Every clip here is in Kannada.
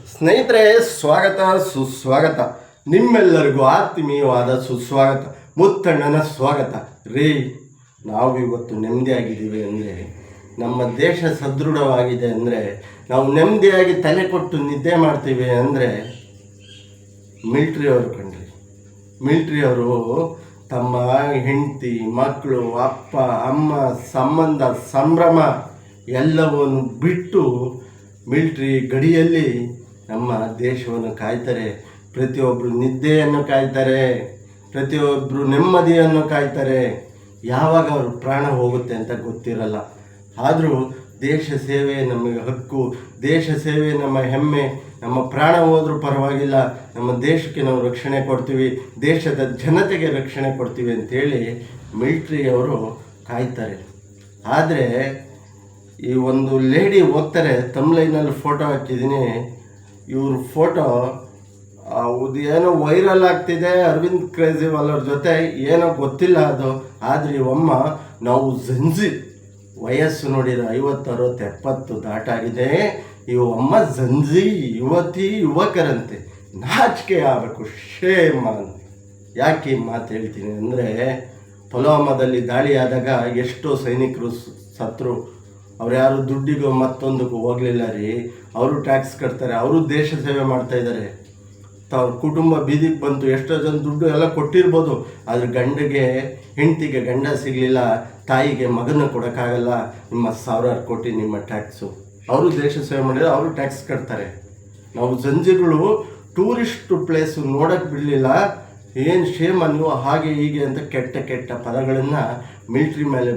ಸ್ನೇಹಿತರೆ, ಸ್ವಾಗತ ಸುಸ್ವಾಗತ. ನಿಮ್ಮೆಲ್ಲರಿಗೂ ಆತ್ಮೀಯವಾದ ಸುಸ್ವಾಗತ. ಮುತ್ತಣ್ಣನ ಸ್ವಾಗತ ರೀ. ನಾವು ಇವತ್ತು ನೆಮ್ಮದಿಯಾಗಿದ್ದೀವಿ ಅಂದರೆ, ನಮ್ಮ ದೇಶ ಸದೃಢವಾಗಿದೆ ಅಂದರೆ, ನಾವು ನೆಮ್ಮದಿಯಾಗಿ ತಲೆ ಕೊಟ್ಟು ನಿದ್ದೆ ಮಾಡ್ತೀವಿ ಅಂದರೆ ಮಿಲ್ಟ್ರಿಯವರು ಕಣ್ರಿ. ಮಿಲ್ಟ್ರಿಯವರು ತಮ್ಮ ಹೆಂಡತಿ, ಮಕ್ಕಳು, ಅಪ್ಪ ಅಮ್ಮ, ಸಂಬಂಧ ಸಂಭ್ರಮ ಎಲ್ಲವನ್ನು ಬಿಟ್ಟು ಮಿಲ್ಟ್ರಿ ಗಡಿಯಲ್ಲಿ ನಮ್ಮ ದೇಶವನ್ನು ಕಾಯ್ತಾರೆ. ಪ್ರತಿಯೊಬ್ಬರು ನಿದ್ದೆಯನ್ನು ಕಾಯ್ತಾರೆ, ಪ್ರತಿಯೊಬ್ಬರು ನೆಮ್ಮದಿಯನ್ನು ಕಾಯ್ತಾರೆ. ಯಾವಾಗ ಅವ್ರ ಪ್ರಾಣ ಹೋಗುತ್ತೆ ಅಂತ ಗೊತ್ತಿರಲ್ಲ. ಆದರೂ ದೇಶ ಸೇವೆ ನಮಗೆ ಹಕ್ಕು, ದೇಶ ಸೇವೆ ನಮ್ಮ ಹೆಮ್ಮೆ. ನಮ್ಮ ಪ್ರಾಣ ಹೋದರೂ ಪರವಾಗಿಲ್ಲ, ನಮ್ಮ ದೇಶಕ್ಕೆ ನಾವು ರಕ್ಷಣೆ ಕೊಡ್ತೀವಿ, ದೇಶದ ಜನತೆಗೆ ರಕ್ಷಣೆ ಕೊಡ್ತೀವಿ ಅಂಥೇಳಿ ಮಿಲ್ಟ್ರಿಯವರು ಕಾಯ್ತಾರೆ. ಆದರೆ ಈ ಒಂದು ಲೇಡಿ ಹೋಗ್ತಾರೆ, ತಮ್ಲೈನಲ್ಲಿ ಫೋಟೋ ಹಾಕಿದ್ದೀನಿ. ಇವ್ರ ಫೋಟೋ ಏನೋ ವೈರಲ್ ಆಗ್ತಿದೆ, ಅರವಿಂದ್ ಕೇಜ್ರಿವಾಲ್ ಅವ್ರ ಜೊತೆ, ಏನೋ ಗೊತ್ತಿಲ್ಲ ಅದು. ಆದರೆ ಇವಮ್ಮ ನಾವು ಜಂಜಿ ವಯಸ್ಸು ನೋಡಿರೋ 50, 60, 70 ದಾಟಾಗಿದೆ. ಇವಮ್ಮ ಜಂಜಿ ಯುವಕರಂತೆ. ನಾಚಿಕೆ ಆಗಬೇಕು, ಶೇಮ್. ಯಾಕೆ ಈ ಮಾತು ಹೇಳ್ತೀನಿ ಅಂದರೆ, ಪುಲ್ವಾಮಾದಲ್ಲಿ ದಾಳಿ ಆದಾಗ ಎಷ್ಟೋ ಸೈನಿಕರು ಸತ್ರು. ಅವ್ರು ಯಾರು ದುಡ್ಡಿಗೂ ಮತ್ತೊಂದಕ್ಕೂ ಹೋಗಲಿಲ್ಲ ರೀ. ಅವರು ಟ್ಯಾಕ್ಸ್ ಕಟ್ತಾರೆ, ಅವರು ದೇಶ ಸೇವೆ ಮಾಡ್ತಾಯಿದ್ದಾರೆ. ಅವ್ರ ಕುಟುಂಬ ಬೀದಿಗೆ ಬಂತು, ಎಷ್ಟೋ ಜನ ದುಡ್ಡು ಎಲ್ಲ ಕೊಟ್ಟಿರ್ಬೋದು. ಆದರೆ ಗಂಡಿಗೆ ಹೆಂಡತಿಗೆ ಗಂಡ ಸಿಗಲಿಲ್ಲ, ತಾಯಿಗೆ ಮಗನ ಕೊಡೋಕ್ಕಾಗಲ್ಲ. ನಿಮ್ಮ 1000 ಕೋಟಿ ನಿಮ್ಮ ಟ್ಯಾಕ್ಸು. ಅವರು ದೇಶ ಸೇವೆ ಮಾಡಿದ್ರೆ ಅವರು ಟ್ಯಾಕ್ಸ್ ಕಟ್ತಾರೆ. ನಾವು ಜಂಜಿಗಳು ಟೂರಿಸ್ಟ್ ಪ್ಲೇಸು ನೋಡೋಕ್ಕೆ ಬಿಡಲಿಲ್ಲ. ಏನು ಶೇಮ ನೀವು, ಹಾಗೆ ಹೀಗೆ ಅಂತ ಕೆಟ್ಟ ಕೆಟ್ಟ ಪದಗಳನ್ನು ಮಿಲ್ಟ್ರಿ ಮೇಲೆ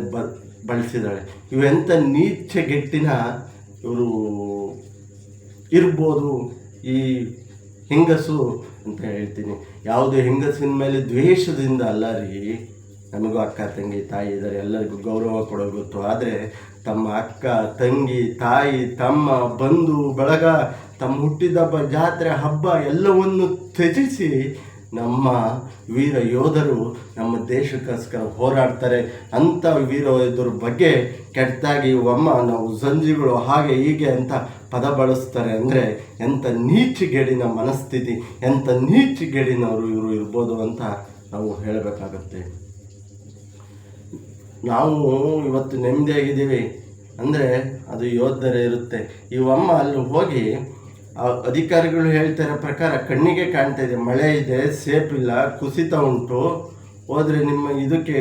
ಬಳಸಿದ್ದಾಳೆ. ಇವೆಂಥ ನೀಚಗೆಟ್ಟಿನ ಇವರು ಇರ್ಬೋದು ಈ ಹೆಂಗಸು ಅಂತ ಹೇಳ್ತೀನಿ. ಯಾವುದೇ ಹೆಂಗಸಿನ ಮೇಲೆ ದ್ವೇಷದಿಂದ ಅಲ್ಲ ರೀ. ನಮಗೂ ಅಕ್ಕ ತಂಗಿ ತಾಯಿ ಇದ್ದಾರೆ, ಎಲ್ಲರಿಗೂ ಗೌರವ ಕೊಡೋಗೊತ್ತು. ಆದರೆ ತಮ್ಮ ಅಕ್ಕ ತಂಗಿ ತಾಯಿ ತಮ್ಮ ಬಂಧು ಬಳಗ, ತಮ್ಮ ಹುಟ್ಟಿದಬ್ಬ ಜಾತ್ರೆ ಹಬ್ಬ ಎಲ್ಲವನ್ನು ತ್ಯಜಿಸಿ ನಮ್ಮ ವೀರ ಯೋಧರು ನಮ್ಮ ದೇಶಕ್ಕೋಸ್ಕರ ಹೋರಾಡ್ತಾರೆ. ಅಂಥ ವೀರ ಯೋಧರ ಬಗ್ಗೆ ಕೆಟ್ಟದಾಗಿ ಒಮ್ಮ ನಾವು ಸಂಜಿಗಳು ಹಾಗೆ ಹೀಗೆ ಅಂತ ಪದ ಬಳಸ್ತಾರೆ ಅಂದರೆ ಎಂಥ ನೀಚಿಗೇಡಿನ ಮನಸ್ಥಿತಿ, ಎಂಥ ನೀಚಿಗೇಡಿನವರು ಇವರು ಇರ್ಬೋದು ಅಂತ ನಾವು ಹೇಳಬೇಕಾಗತ್ತೆ. ನಾವು ಇವತ್ತು ನೆಮ್ಮದಿಯಾಗಿದ್ದೀವಿ ಅಂದರೆ ಅದು ಯೋಧರೇ ಇರುತ್ತೆ. ಇವಮ್ಮ ಅಲ್ಲಿ ಹೋಗಿ ಅಧಿಕಾರಿಗಳು ಹೇಳ್ತಿರೋ ಪ್ರಕಾರ ಕಣ್ಣಿಗೆ ಕಾಣ್ತಾ ಇದೆ, ಮಳೆ ಇದೆ, ಸೇಫ್ ಇಲ್ಲ, ಕುಸಿತ ಉಂಟು, ಹೋದರೆ ನಿಮ್ಮ ಇದಕ್ಕೆ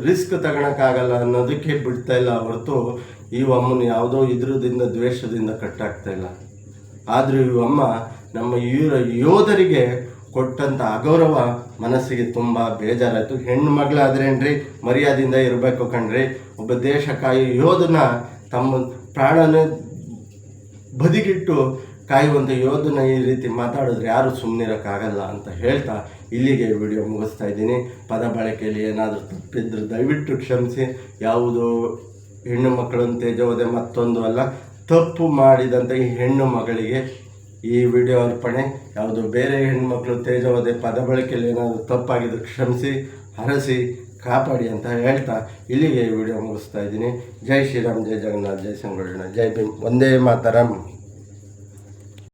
ರಿಸ್ಕ್ ತಗೊಳಕ್ಕಾಗಲ್ಲ ಅನ್ನೋದಕ್ಕೆ ಬಿಡ್ತಾ ಇಲ್ಲ ಹೊರತು ಈ ಅಮ್ಮನ ಯಾವುದೋ ಇದ್ರದಿಂದ ದ್ವೇಷದಿಂದ ಕಟ್ಟಾಗ್ತಾ ಇಲ್ಲ. ಆದರೂ ಈ ಅಮ್ಮ ನಮ್ಮ ಯೋಧರಿಗೆ ಕೊಟ್ಟಂಥ ಅಗೌರವ ಮನಸ್ಸಿಗೆ ತುಂಬ ಬೇಜಾರಾಯಿತು. ಹೆಣ್ಣು ಮಗಳಾದ್ರೇನ್ರಿ ಮರ್ಯಾದೆಯಿಂದ ಇರಬೇಕು ಕಣ್ರಿ. ಒಬ್ಬ ದೇಶ ಕಾಯಿ ಯೋಧನ ತಮ್ಮ ಪ್ರಾಣನ ಬದಿಗಿಟ್ಟು ಕಾಯುವಂಥ ಯೋಧನ ಈ ರೀತಿ ಮಾತಾಡಿದ್ರೆ ಯಾರು ಸುಮ್ಮನಿರೋಕ್ಕಾಗಲ್ಲ ಅಂತ ಹೇಳ್ತಾ ಇಲ್ಲಿಗೆ ವಿಡಿಯೋ ಮುಗಿಸ್ತಾ ಇದ್ದೀನಿ. ಪದ ಬಳಕೆಯಲ್ಲಿ ಏನಾದರೂ ತಪ್ಪಿದ್ರೆ ದಯವಿಟ್ಟು ಕ್ಷಮಿಸಿ. ಯಾವುದು ಹೆಣ್ಣು ಮಕ್ಕಳನ್ನು ತೇಜೋದೆ ಮತ್ತೊಂದು ಅಲ್ಲ, ತಪ್ಪು ಮಾಡಿದಂಥ ಈ ಹೆಣ್ಣು ಮಗಳಿಗೆ ಈ ವಿಡಿಯೋ ಅರ್ಪಣೆ. ಯಾವುದು ಬೇರೆ ಹೆಣ್ಣುಮಕ್ಕಳು ತೇಜೋದೆ ಪದ ಬಳಕೆಯಲ್ಲಿ ಏನಾದರೂ ತಪ್ಪಾಗಿದ್ರೆ ಕ್ಷಮಿಸಿ, ಹರಸಿ, ಕಾಪಾಡಿ ಅಂತ ಹೇಳ್ತಾ ಇಲ್ಲಿಗೆ ಈ ವಿಡಿಯೋ ಮುಗಿಸ್ತಾ ಇದ್ದೀನಿ. ಜೈ ಶ್ರೀರಾಮ್, ಜೈ ಜಗನ್ನಾಥ್, ಜೈ ಸಂಗೊಳ್ಳ, ಜೈ ಭೀಮ್, ವಂದೇ ಮಾತರಂ.